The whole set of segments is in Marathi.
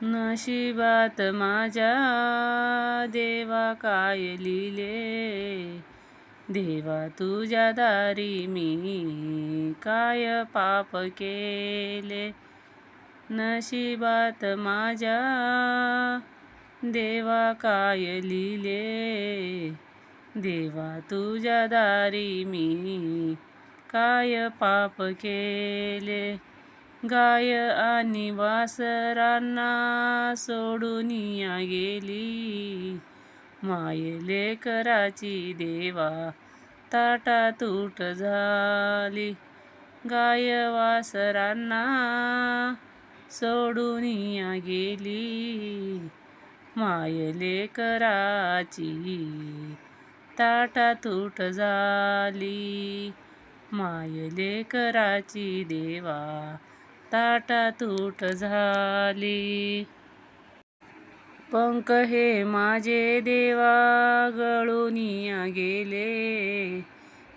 नशिबात माझ्या देवा काय लिहिले, देवा तुझ्या दारी मी काय पाप केले. नशिबात माझ्या देवा काय लिहिले, देवा तुझ्या दारी मी काय पाप केले. गाय आणि वासरांना सोडून या गेली, माय लेकराची देवा ताटातूट झाली. गाय वासरांना सोडून या गेली, माय लेकराची ताटातूट झाली. माय लेकराची देवा ताटातूट झाली. पंख हे माझे देवा गळून गेले,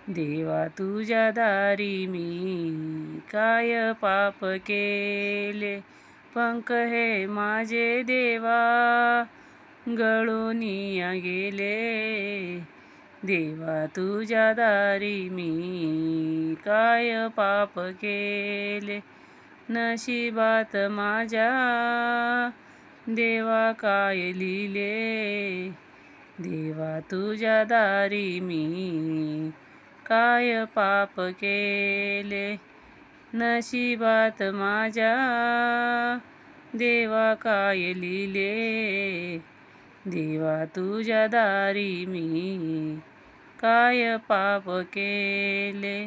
देवा तुझ्या दारी मी काय पाप केले. पंख हे माझे देवा गळून गेले, देवा तुझ्या दारी मी काय पाप केले. नशिबात माझ्या देवा काय लिहिले, देवा तुझ्या दारी मी काय पाप केले. नशिबात माझ्या देवा काय लिहिले, देवा तुझ्या दारी मी काय पाप केले.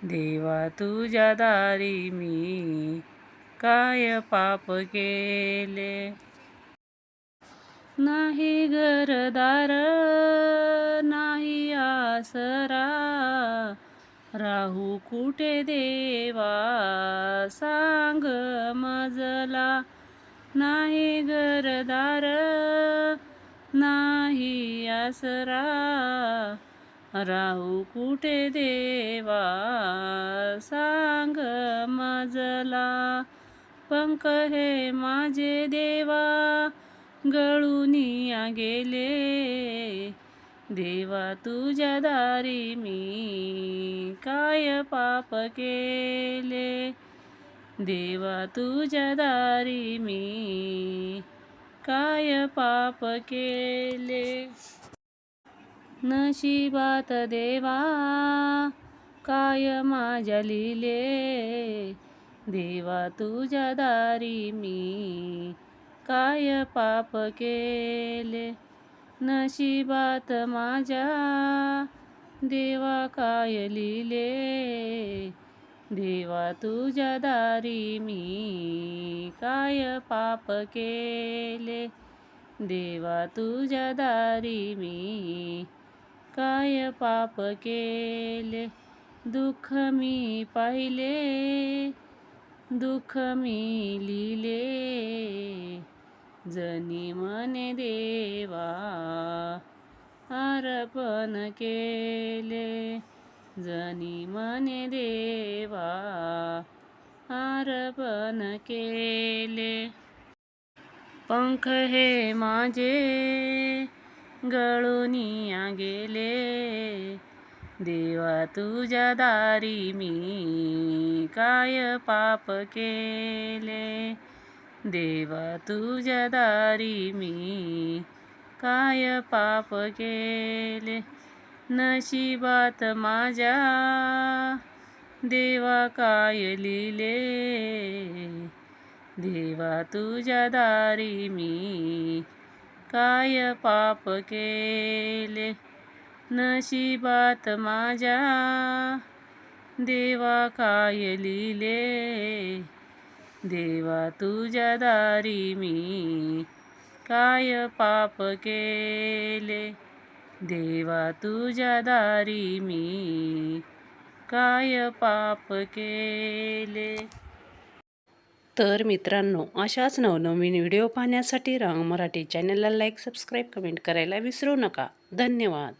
देवा तुझ्या दारी मी काय पाप केले. नाही घरदार नाही आसरा, राहू कुठे देवा सांग मजला. नाही घरदार नाही आसरा, राहू कुठे देवा सांग मजला. पंख हे माझे देवा गळून गेले, देवा तुझ्या दारी मी काय पाप केले. देवा तुझ्या दारी मी काय पाप केले. नशिबात देवा काय माझ्या लिहिले, देवा तुझ्या दारी मी काय पाप केले. नशिबात माझ्या देवा काय लिहिले, देवा तुझ्या दारी मी काय पाप केले. देवा तुझ्या दारी मी काय पाप केले. दुःख मी पाहिले, दुःख मी लिहिले, जनी मने देवा अर्पण केले. जनी मने देवा अर्पण केले. पंख हे माझे गळून गेले, देवा तुझ्या दारी मी काय पाप केले. देवा तुझ्या दारी मी काय पाप केले. नशिबात माझ्या देवा काय लिहिले, देवा तुझ्या दारी मी काय पाप केले. नशिबात माझ्या देवा काय लिहिले, देवा तुझ्या दारी मी काय पाप केले. देवा तुझ्या दारी मी काय पाप केले. तर मित्रांनो, अशाच नवनवीन व्हिडिओ पाहण्यासाठी रांग मराठी चॅनलला लाईक, सबस्क्राईब, कमेंट करायला विसरू नका. धन्यवाद.